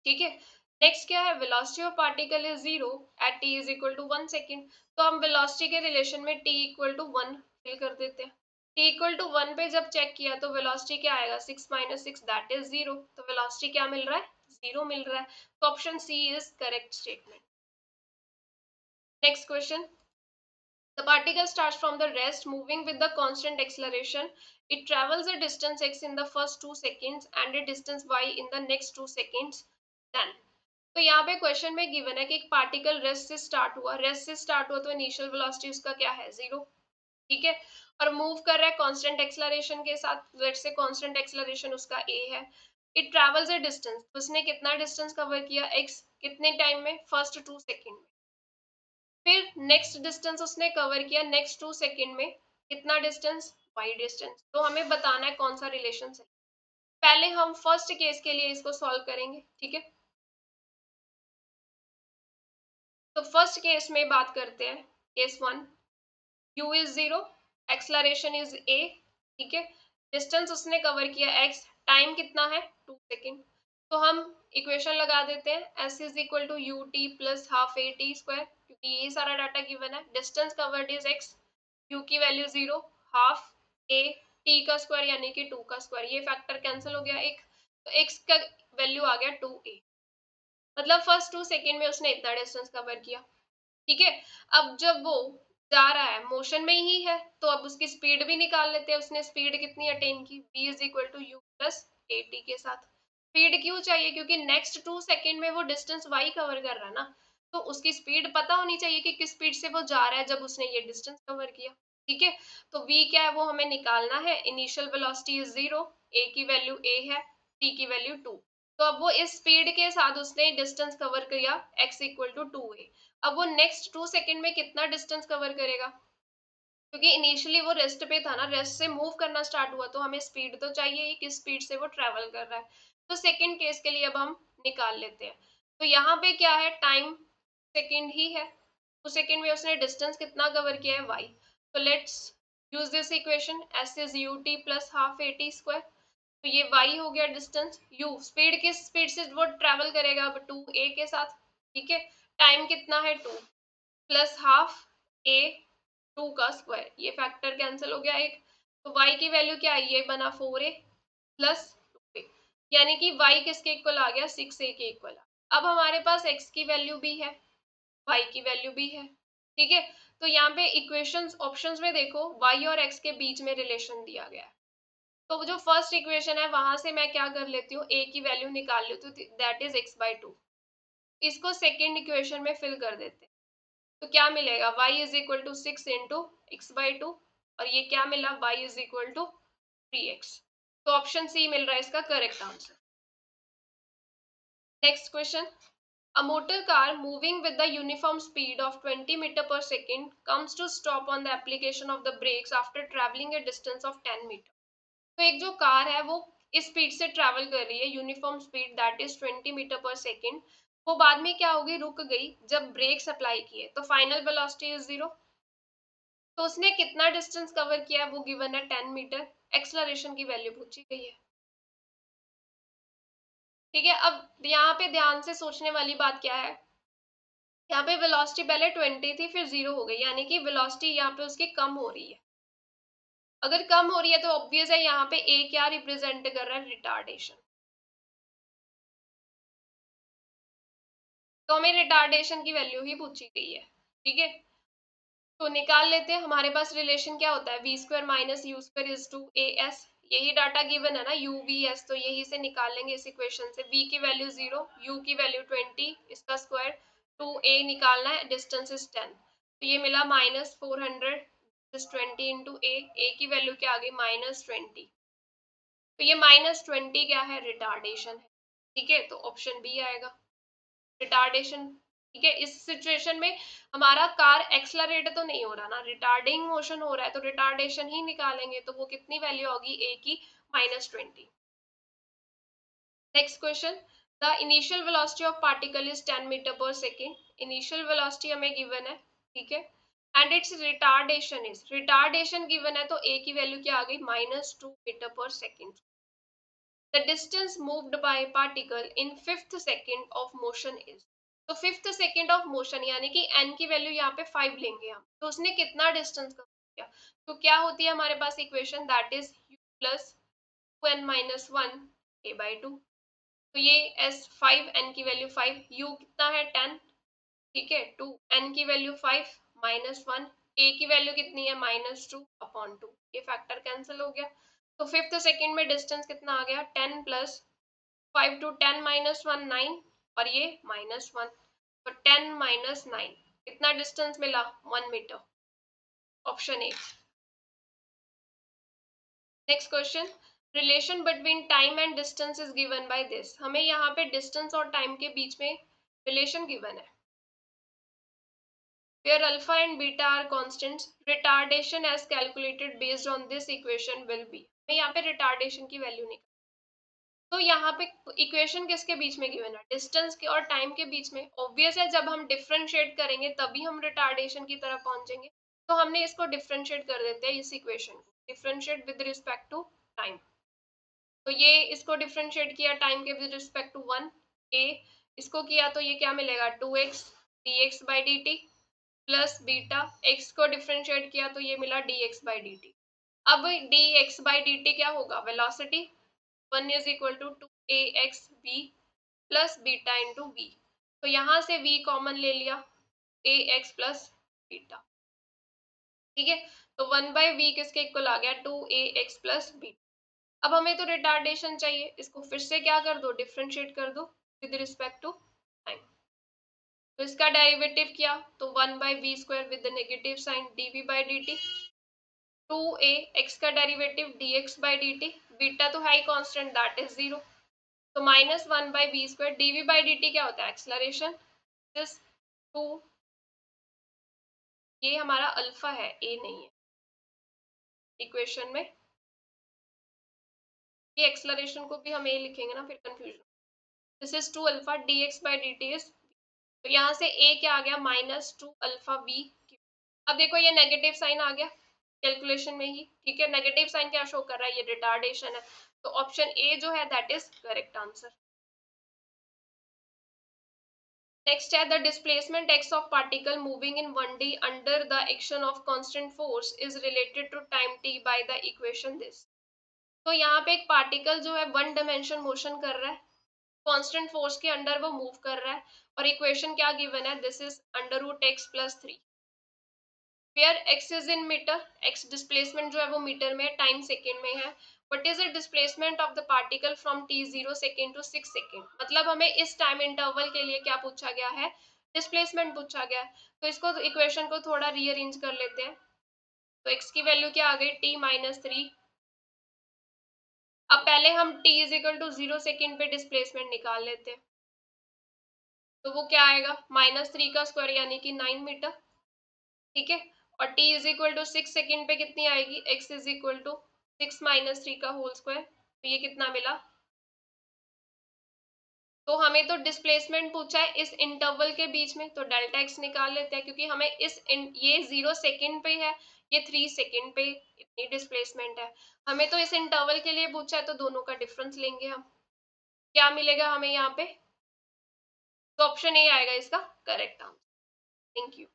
ठीक है। नेक्स्ट क्या है, velocity of particle is 0 at t is equal to 1 second, तो हम वेलोसिटी के रिलेशन में t इक्वल टू 1 फिल कर देते हैं, t इक्वल टू 1 पे जब चेक किया तो वेलोसिटी क्या आएगा 6 माइनस 6 दैट इज 0, तो वेलोसिटी क्या मिल रहा है 0 मिल रहा है, तो option C is correct statement. Next question, the particle starts from the rest moving with the constant acceleration, it travels a distance x in the first 2 seconds and a distance y in the next 2 seconds, then, तो यहाँ पे question में given है कि एक particle rest से start हुआ, rest से स्टार्ट हुआ तो इनिशियल वेलोसिटी उसका क्या है 0, ठीक है, और मूव कर रहा है कांस्टेंट एक्सेलरेशन के साथ, लेट्स से कांस्टेंट एक्सेलरेशन उसका a है, इट ट्रैवल्स अ डिस्टेंस, तो उसने कितना डिस्टेंस कवर किया x, कितने टाइम में फर्स्ट 2 सेकंड में, फिर नेक्स्ट डिस्टेंस उसने कवर किया नेक्स्ट 2 सेकंड में, कितना डिस्टेंस y डिस्टेंस, तो हमें बताना है कौन सा रिलेशन है, पहले हम फर्स्ट केस के लिए इसको सॉल्व करेंगे, ठीक है, तो फर्स्ट केस में बात करते हैं, case 1, u is 0, acceleration is a, ठीक है, डिस्टेंस उसने कवर किया x, टाइम कितना है 2 सेकेंड, तो हम इक्वेशन लगा देते हैं s is equal to U T plus half A T square, क्योंकि ये सारा डाटा गिवन है, distance covered is x, u की वैल्यू 0, हाफ a, t का स्क्वायर यानी कि 2 का स्क्वायर, ये फैक्टर कैंसिल हो गया एक, तो x का वैल्यू आ गया 2a, मतलब फर्स्ट 2 सेकेंड में उसने इतना डिस्टेंस कवर किया, ठीक है। अब जब वो जा रहा है मोशन में ही है तो अब उसकी स्पीड भी निकाल लेते हैं, उसने स्पीड कितनी अटेन की v is equal to you plus A t के साथ, स्पीड क्यों चाहिए, क्योंकि नेक्स्ट 2 सेकेंड में वो डिस्टेंस y कवर कर रहा है ना, तो उसकी स्पीड पता होनी चाहिए कि किस स्पीड से वो जा रहा है जब उसने ये डिस्टेंस कवर किया, ठीक है, तो v क्या है वो हमें निकालना है, इनिशियल वेलोसिटी इज 0, a की वैल्यू a है, t की वैल्यू 2, तो अब वो इस स्पीड के साथ उसने डिस्टेंस कवर किया x इक्वल टू 2a, अब वो नेक्स्ट 2 सेकंड में कितना डिस्टेंस कवर करेगा, क्योंकि इनिशियली वो रेस्ट पे था ना, रेस्ट से मूव करना स्टार्ट हुआ तो हमें स्पीड तो चाहिए ही, किस स्पीड से वो ट्रेवल कर रहा है, तो सेकंड केस के लिए अब हम निकाल लेते हैं, तो यहाँ पे क्या है टाइम सेकंड ही है, तो सेकंड में उसने डिस्टेंस कितना कवर किया है y, तो let's use this equation, s is U T plus half A T square, तो ये y हो गया डिस्टेंस, u स्पीड किस स्पीड से वो ट्रेवल करेगा अब 2a के साथ, ठीक है, टाइम कितना है 2 प्लस हाफ a 2 का स्क्वायर, ये फैक्टर कैंसिल हो गया एक, तो y की वैल्यू क्या है, ये बना 4a प्लस 2a, यानी कि y किसके इक्वल आ गया 6a के इक्वल, अब हमारे पास x की वैल्यू भी है, y की वैल्यू भी है, ठीक है। तो यहाँ पे इक्वेशंस ऑप्शंस में देखो y और x के बीच में रिलेशन दिया गया है। तो जो फर्स्ट इक्वेशन है वहां से मैं क्या कर लेती हूँ, a की वैल्यू निकाल लेती हूँ, दैट इज x/2। इसको सेकेंड इक्वेशन में फिल कर देते हैं, तो क्या मिलेगा, y is equal to 6 into x/2, और ये क्या मिला, y is equal to 3x। तो ऑप्शन सी मिल रहा है इसका correct answer. Next question, a motor car moving with the uniform speed of 20 meter per second comes to stop on the application of the brakes after traveling a distance of 10 meter। तो एक जो car है वो इस speed से travel कर रही है, uniform speed that is 20 meter per second, वो बाद में क्या होगी, रुक गई जब ब्रेक्स अप्लाई किए, तो फाइनल वेलोसिटी इज 0। तो उसने कितना डिस्टेंस कवर किया है वो गिवन है 10 मीटर, एक्सलरेशन की वैल्यू पूछी गई है, ठीक है। अब यहाँ पे ध्यान से सोचने वाली बात क्या है, यहाँ पे वेलोसिटी पहले 20 थी फिर 0 हो गई, यानी कि वेलोसिटी यहाँ पे उसकी कम हो रही है। अगर कम हो रही है तो ऑब्वियस है यहाँ पे ए क्या रिप्रेजेंट कर रहा है, रिटार्डेशन। तो हमें रिटार्डेशन की वैल्यू ही पूछी गई है, ठीक है। तो निकाल लेते हैं, हमारे पास रिलेशन क्या होता है, v square minus you square is two A s, यही डाटा गिवन है ना, यू वी एस, तो यही से निकाल लेंगे इस इक्वेशन से। वी की वैल्यू 0, यू की वैल्यू 20, इसका स्क्वायर, टू ए निकालना है, डिस्टेंस इज 10, तो ये मिला -400 20 इंटू ए की वैल्यू क्या आ गई, -20। तो ये -20 क्या है, रिटार्डेशन है, ठीक है। तो ऑप्शन बी आएगा, रिटार्डेशन, ठीक है। इस सिचुएशन में हमारा कार एक्सलरेट तो नहीं हो रहा ना, रिटार्डिंग मोशन हो रहा है, तो रिटार्डेशन ही निकालेंगे, तो वो कितनी वैल्यू होगी, ए की -20। Next question, the initial velocity of particle is 10 meter per second, initial velocity हमें गिवन है, ठीक है, एंड इट्स रिटार्डेशन गिवन है, तो ए की वैल्यू क्या आ गई, -2 metre per second. The distance moved by a particle in fifth second of motion is, तो फिफ्थ सेकेंड ऑफ मोशन यानी कि n की वैल्यू यहाँ पे 5 लेंगे हम, तो उसने कितना डिस्टेंस कवर किया, तो क्या होती है हमारे पास equation, that is u plus 2n-1 a/2। तो ये s 5, n की वैल्यू 5, u कितना है 10, ठीक है, 2 n की वैल्यू 5 -1, a की वैल्यू कितनी है -2/2, ये फैक्टर कैंसिल हो गया। तो फिफ्थ सेकेंड में डिस्टेंस कितना आ गया, 10 प्लस 5 टू 10 -1 9, और ये -1, तो 10 -9 कितना डिस्टेंस मिला, 1 मीटर, option A. Next question, relation between time and distance is given by this, हमें यहाँ पे डिस्टेंस और टाइम के बीच में रिलेशन गिवन है, where alpha and beta are constants, retardation as calculated based on this equation will be, हमें यहाँ पे रिटार्डेशन की वैल्यू निकाल, तो यहाँ पे इक्वेशन किसके बीच में गिवन है, डिस्टेंस के और टाइम के बीच में, ऑब्वियस है जब हम डिफरेंशिएट करेंगे तभी हम रिटार्डेशन की तरफ पहुंचेंगे, तो हमने इसको डिफरेंशिएट कर देते हैं, इस इक्वेशन को differentiate with respect to time, तो ये इसको डिफरेंशिएट किया टाइम के विद रिस्पेक्ट टू 1 ए, इसको किया तो ये क्या मिलेगा, 2x dx/dt plus beta, x को डिफरेंशिएट किया तो ये मिला dx/dt। अब dx/dt क्या होगा, velocity, 1 is equal to 2ax v plus beta into v, तो यहाँ से v कॉमन ले लिया, ax प्लस बीटा, ठीक है। तो 1/v किसके इक्वल आ गया, 2ax प्लस बीटा। अब हमें तो रिटार्डेशन चाहिए, इसको फिर से क्या कर दो, डिफरेंशिएट कर दो विद रिस्पेक्ट टू टाइम, तो इसका डेरिवेटिव किया तो 1/v² with negative sign dv/dt, 2a x का डेरिवेटिव dx/dt, बीटा तो है ही कांस्टेंट दैट इज 0, तो -1/v² dv/dt क्या होता है, एक्सलरेशन, दिस 2, ये हमारा अल्फा है, ए नहीं है इक्वेशन में, ये एक्सलरेशन को भी हम ए लिखेंगे ना, फिर confusion, this is 2 alpha dx/dt is, तो यहाँ से a क्या आ गया, -2 अल्फा v। अब देखो ये नेगेटिव साइन आ गया कैलकुलेशन में ही, ठीक है, नेगेटिव साइन क्या शो कर रहा है, ये रिटार्डेशन है, तो ऑप्शन ए जो है that is correct answer. Next है, the displacement x of particle moving in 1D under the action of constant force is related to time t by the equation this, तो यहाँ पे एक particle जो है one dimension motion कर रहा है, कांस्टेंट फोर्स के अंडर वो मूव कर रहा है, और इक्वेशन क्या गिवन है, this is √x+3, where x is in meter, x displacement जो है वो मीटर में है, टाइम सेकेंड में है। What is the displacement of the particle from t0 second to 6 second, मतलब हमें इस टाइम इंटरवल के लिए क्या पूछा गया है, डिस्प्लेसमेंट पूछा गया है। तो इसको इक्वेशन को थोड़ा रीअरेंज कर लेते हैं। तो x की वैल्यू क्या आ गई, t-3। अब पहले हम t is equal to 0 second पे डिस्प्लेसमेंट निकाल लेते हैं। तो वो क्या आएगा, -3 का स्क्वायर यानी कि 9 मीटर, ठीक है। और t is equal to 6 second पे कितनी आएगी, x इज इक्वल टू 6 - 3 का होल स्क्वायर, तो ये कितना मिला। तो हमें तो डिस्प्लेसमेंट पूछा है इस इंटरवल के बीच में, तो डेल्टा x निकाल लेते हैं, क्योंकि हमें ये 0 सेकेंड पे है, ये 3 सेकेंड पे, इतनी डिस्प्लेसमेंट है। हमें तो इस इंटरवल के लिए पूछा है, तो दोनों का डिफरेंस लेंगे हम, क्या मिलेगा हमें यहाँ पे। तो ऑप्शन ए आएगा इसका करेक्ट आंसर। Thank you.